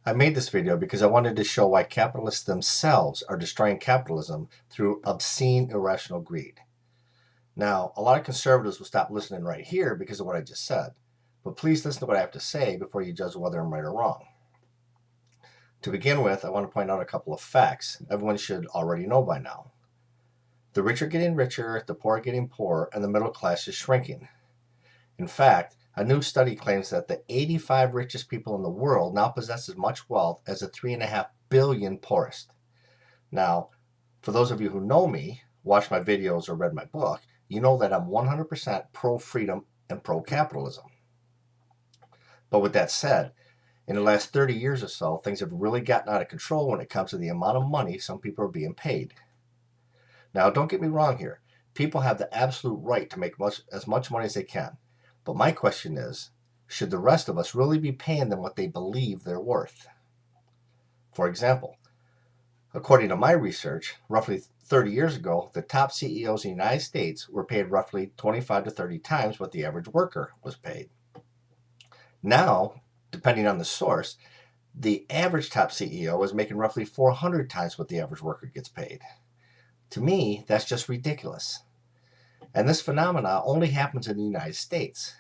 I made this video because I wanted to show why capitalists themselves are destroying capitalism through obscene, irrational greed. Now, a lot of conservatives will stop listening right here because of what I just said, but please listen to what I have to say before you judge whether I'm right or wrong. To begin with, I want to point out a couple of facts everyone should already know by now. The rich are getting richer, the poor are getting poorer, and the middle class is shrinking. In fact, a new study claims that the 85 richest people in the world now possess as much wealth as the 3.5 billion poorest. Now, for those of you who know me, watched my videos, or read my book, you know that I'm 100% pro-freedom and pro-capitalism. But with that said, in the last 30 years or so, things have really gotten out of control when it comes to the amount of money some people are being paid. Now, don't get me wrong here. People have the absolute right to make as much money as they can. But my question is, should the rest of us really be paying them what they believe they're worth? For example, according to my research, roughly 30 years ago, the top CEOs in the United States were paid roughly 25 to 30 times what the average worker was paid. Now, depending on the source, the average top CEO is making roughly 400 times what the average worker gets paid. To me, that's just ridiculous. And this phenomena only happens in the United States.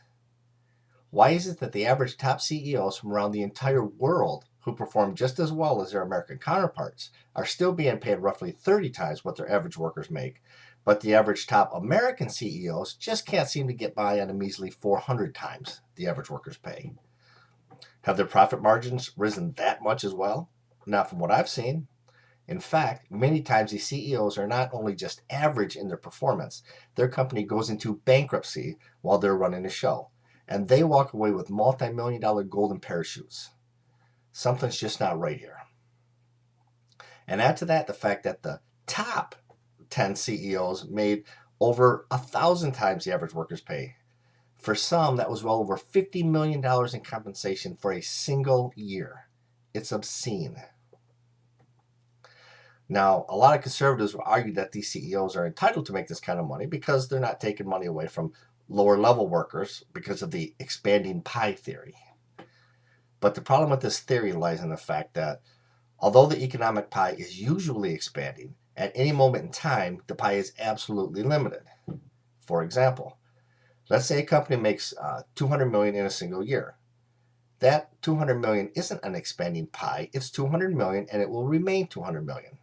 Why is it that the average top CEOs from around the entire world who perform just as well as their American counterparts are still being paid roughly 30 times what their average workers make, but the average top American CEOs just can't seem to get by on a measly 400 times the average workers pay? Have their profit margins risen that much as well? Not from what I've seen. In fact, many times these CEOs are not only just average in their performance, their company goes into bankruptcy while they're running the show, and they walk away with multi-million-dollar golden parachutes. Something's just not right here. And add to that the fact that the top 10 CEOs made over 1,000 times the average worker's pay. For some, that was well over $50 million in compensation for a single year. It's obscene. Now, a lot of conservatives will argue that these CEOs are entitled to make this kind of money because they're not taking money away from lower level workers because of the expanding pie theory. But the problem with this theory lies in the fact that although the economic pie is usually expanding, at any moment in time, the pie is absolutely limited. For example, let's say a company makes 200 million in a single year. That 200 million isn't an expanding pie, it's 200 million and it will remain 200 million.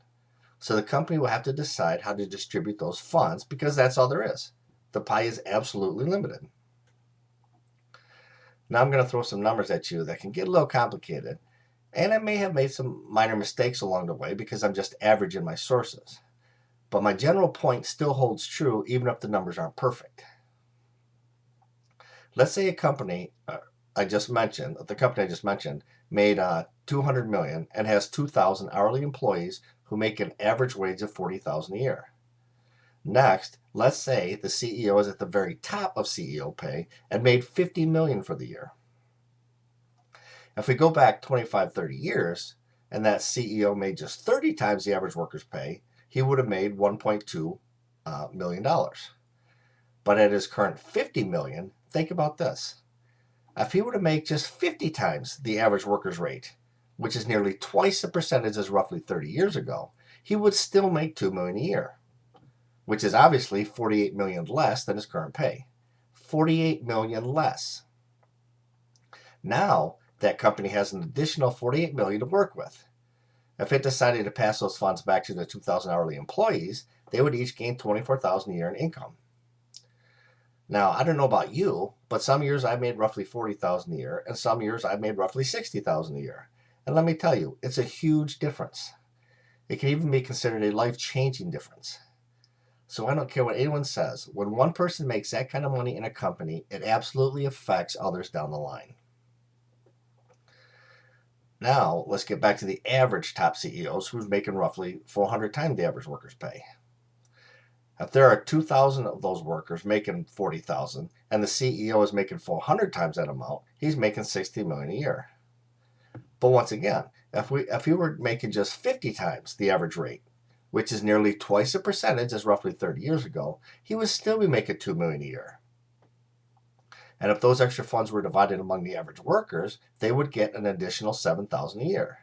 So the company will have to decide how to distribute those funds because that's all there is. The pie is absolutely limited. Now I'm going to throw some numbers at you that can get a little complicated, and I may have made some minor mistakes along the way because I'm just average in my sources. But my general point still holds true even if the numbers aren't perfect. Let's say a company the company I just mentioned, made 200 million and has 2,000 hourly employees who make an average wage of 40,000 a year. Next, let's say the CEO is at the very top of CEO pay and made 50 million for the year. If we go back 25, 30 years and that CEO made just 30 times the average worker's pay, he would have made $1.2 million. But at his current 50 million, think about this. If he were to make just 50 times the average worker's rate, which is nearly twice the percentage as roughly 30 years ago, he would still make $2 million a year, which is obviously 48 million less than his current pay. 48 million less. Now, that company has an additional 48 million to work with. If it decided to pass those funds back to the 2,000 hourly employees, they would each gain 24,000 a year in income. Now, I don't know about you, but some years I made roughly 40,000 a year, and some years I made roughly 60,000 a year. And let me tell you, it's a huge difference. It can even be considered a life-changing difference. So I don't care what anyone says. When one person makes that kind of money in a company, it absolutely affects others down the line. Now, let's get back to the average top CEOs who's making roughly 400 times the average worker's pay. If there are 2,000 of those workers making 40,000 and the CEO is making 400 times that amount, he's making 60 million a year. But once again, if he were making just 50 times the average rate, which is nearly twice the percentage as roughly 30 years ago, he would still be making $2 million a year. And if those extra funds were divided among the average workers, they would get an additional $7,000 a year.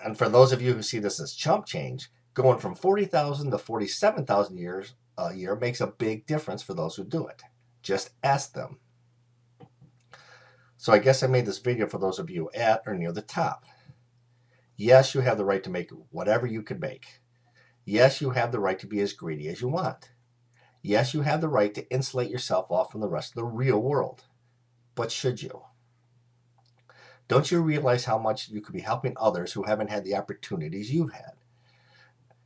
And for those of you who see this as chump change, going from $40,000 to $47,000 a year makes a big difference for those who do it. Just ask them. So I guess I made this video for those of you at or near the top. Yes, you have the right to make whatever you can make. Yes, you have the right to be as greedy as you want. Yes, you have the right to insulate yourself off from the rest of the real world. But should you? Don't you realize how much you could be helping others who haven't had the opportunities you've had?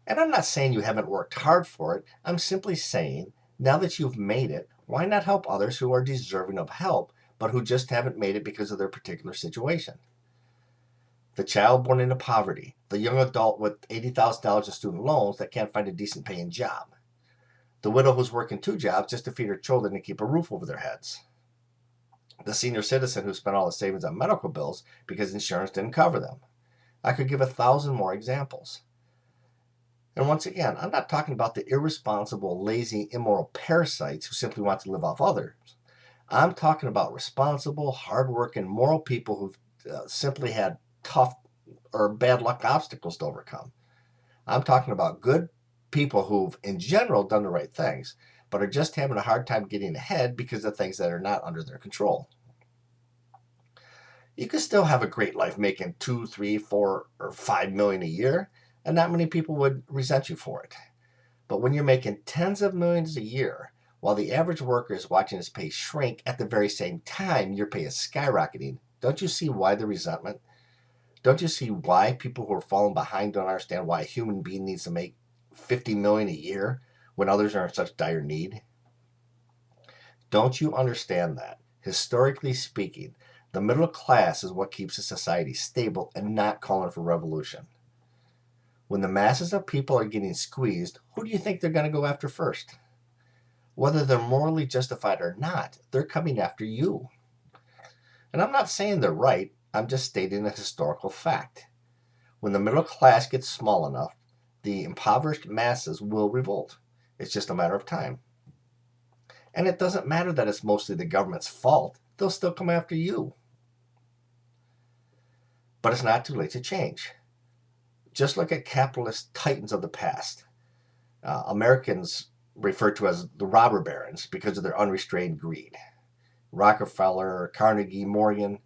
And I'm not saying you haven't worked hard for it. I'm simply saying, now that you've made it, why not help others who are deserving of help, but who just haven't made it because of their particular situation? The child born into poverty, the young adult with $80,000 in student loans that can't find a decent paying job, the widow who's working 2 jobs just to feed her children and keep a roof over their heads, the senior citizen who spent all his savings on medical bills because insurance didn't cover them. I could give 1,000 more examples. And once again, I'm not talking about the irresponsible, lazy, immoral parasites who simply want to live off others. I'm talking about responsible, hardworking, moral people who've simply had tough or bad luck obstacles to overcome. I'm talking about good people who've, in general, done the right things, but are just having a hard time getting ahead because of things that are not under their control. You can still have a great life making 2, 3, 4, or 5 million a year, and not many people would resent you for it. But when you're making tens of millions a year, while the average worker is watching his pay shrink at the very same time your pay is skyrocketing, don't you see why the resentment? Don't you see why people who are falling behind don't understand why a human being needs to make 50 million a year when others are in such dire need? Don't you understand that, historically speaking, the middle class is what keeps a society stable and not calling for revolution? When the masses of people are getting squeezed, who do you think they're going to go after first? Whether they're morally justified or not, they're coming after you. And I'm not saying they're right, I'm just stating a historical fact. When the middle class gets small enough, the impoverished masses will revolt. It's just a matter of time. And it doesn't matter that it's mostly the government's fault, they'll still come after you. But it's not too late to change. Just look at capitalist titans of the past. Americans referred to as the robber barons because of their unrestrained greed. Rockefeller, Carnegie, Morgan,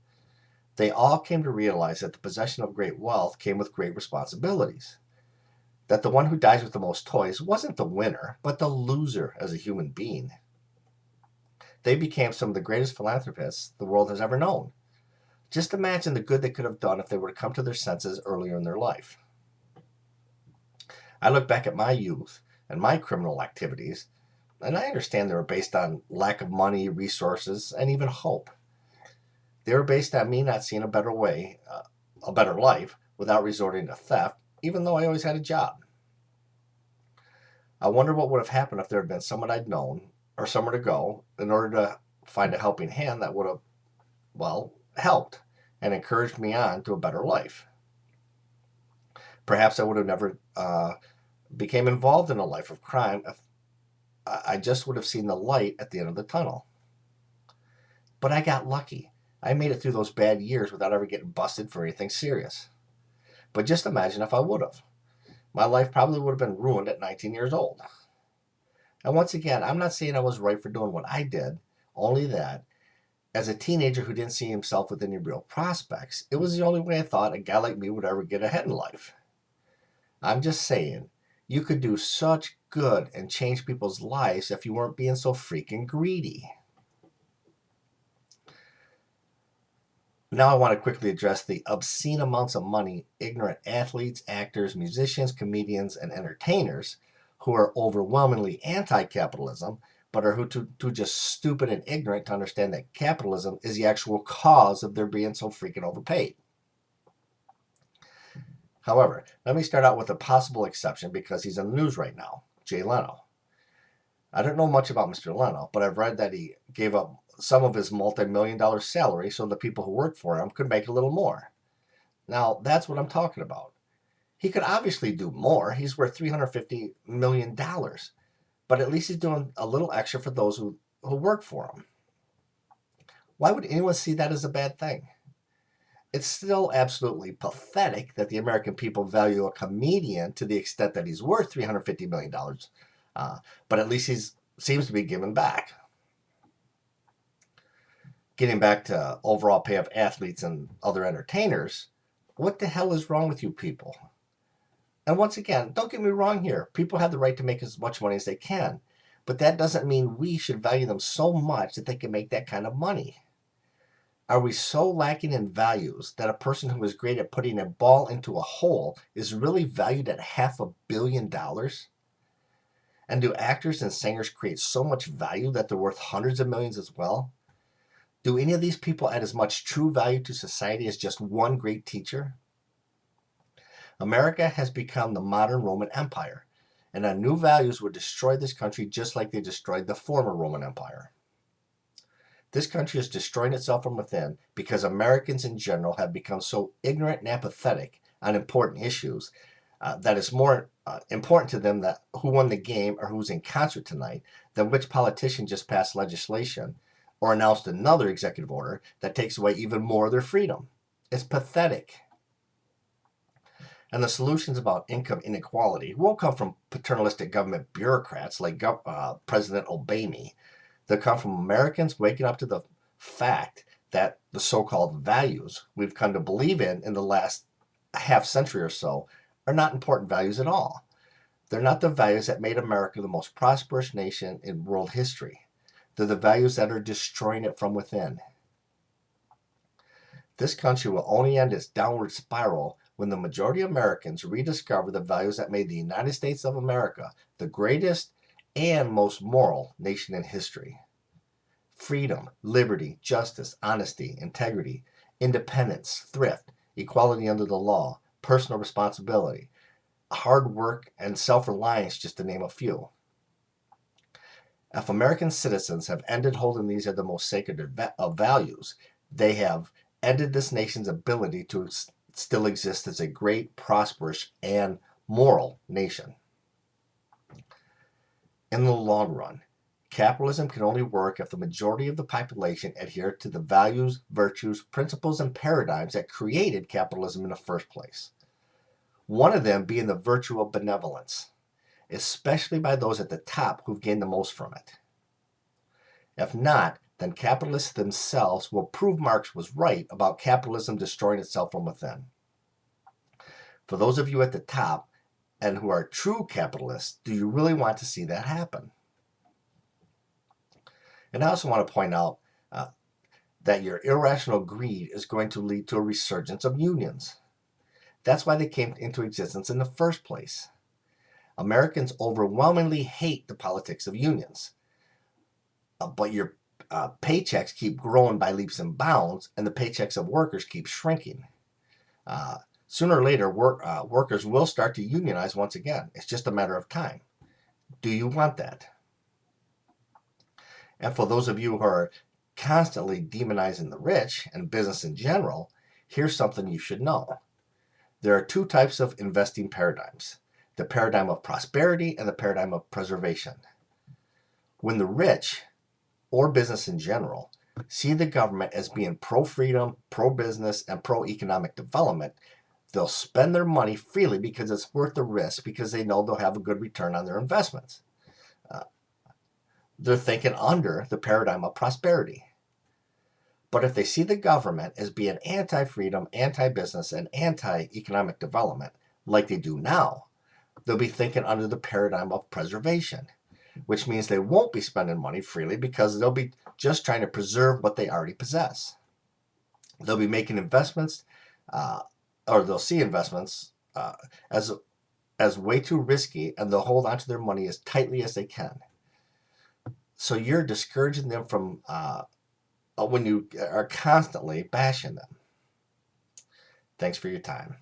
they all came to realize that the possession of great wealth came with great responsibilities. That the one who dies with the most toys wasn't the winner, but the loser as a human being. They became some of the greatest philanthropists the world has ever known. Just imagine the good they could have done if they were to come to their senses earlier in their life. I look back at my youth and my criminal activities, and I understand they were based on lack of money, resources, and even hope. They were based on me not seeing a better way, a better life, without resorting to theft, even though I always had a job. I wonder what would have happened if there had been someone I'd known, or somewhere to go, in order to find a helping hand that would have, well, helped and encouraged me on to a better life. Perhaps I would have never became involved in a life of crime if I just would have seen the light at the end of the tunnel. But I got lucky. I made it through those bad years without ever getting busted for anything serious. But just imagine if I would have. My life probably would have been ruined at 19 years old. And once again, I'm not saying I was right for doing what I did, only that as a teenager who didn't see himself with any real prospects, it was the only way I thought a guy like me would ever get ahead in life. I'm just saying, you could do such good and change people's lives if you weren't being so freaking greedy. Now I want to quickly address the obscene amounts of money ignorant athletes, actors, musicians, comedians, and entertainers who are overwhelmingly anti-capitalism, but are too just stupid and ignorant to understand that capitalism is the actual cause of their being so freaking overpaid. However, let me start out with a possible exception because he's in the news right now, Jay Leno. I don't know much about Mr. Leno, but I've read that he gave up some of his multi-million-dollar salary so the people who work for him could make a little more. Now, that's what I'm talking about. He could obviously do more. He's worth $350 million. But at least he's doing a little extra for those who work for him. Why would anyone see that as a bad thing? It's still absolutely pathetic that the American people value a comedian to the extent that he's worth $350 million, but at least he seems to be giving back. Getting back to overall pay of athletes and other entertainers, what the hell is wrong with you people? And once again, don't get me wrong here. People have the right to make as much money as they can, but that doesn't mean we should value them so much that they can make that kind of money. Are we so lacking in values that a person who is great at putting a ball into a hole is really valued at $500 million? And do actors and singers create so much value that they're worth hundreds of millions as well? Do any of these people add as much true value to society as just one great teacher? America has become the modern Roman Empire, and our new values would destroy this country just like they destroyed the former Roman Empire. This country is destroying itself from within because Americans in general have become so ignorant and apathetic on important issues that it's more important to them that who won the game or who's in concert tonight than which politician just passed legislation or announced another executive order that takes away even more of their freedom. It's pathetic. And the solutions about income inequality won't come from paternalistic government bureaucrats like President Obama. They'll come from Americans waking up to the fact that the so-called values we've come to believe in the last half century or so are not important values at all. They're not the values that made America the most prosperous nation in world history. They're the values that are destroying it from within. This country will only end its downward spiral when the majority of Americans rediscover the values that made the United States of America the greatest and most moral nation in history. Freedom, liberty, justice, honesty, integrity, independence, thrift, equality under the law, personal responsibility, hard work, and self-reliance, just to name a few. If American citizens have ended holding these as the most sacred of values, they have ended this nation's ability to still exist as a great, prosperous, and moral nation. In the long run, capitalism can only work if the majority of the population adhere to the values, virtues, principles, and paradigms that created capitalism in the first place. One of them being the virtue of benevolence, especially by those at the top who've gained the most from it. If not, then capitalists themselves will prove Marx was right about capitalism destroying itself from within. For those of you at the top and who are true capitalists, do you really want to see that happen? And I also want to point out that your irrational greed is going to lead to a resurgence of unions. That's why they came into existence in the first place. Americans overwhelmingly hate the politics of unions, but your paychecks keep growing by leaps and bounds, and the paychecks of workers keep shrinking. Sooner or later, workers will start to unionize once again. It's just a matter of time. Do you want that? And for those of you who are constantly demonizing the rich and business in general, here's something you should know. There are two types of investing paradigms: the paradigm of prosperity and the paradigm of preservation. When the rich, or business in general, see the government as being pro-freedom, pro-business, and pro-economic development, they'll spend their money freely because it's worth the risk, because they know they'll have a good return on their investments. They're thinking under the paradigm of prosperity. But if they see the government as being anti-freedom, anti-business, and anti-economic development, like they do now, they'll be thinking under the paradigm of preservation, which means they won't be spending money freely because they'll be just trying to preserve what they already possess. They'll be making investments, or they'll see investments as way too risky, and they'll hold onto their money as tightly as they can. So you're discouraging them from when you are constantly bashing them. Thanks for your time.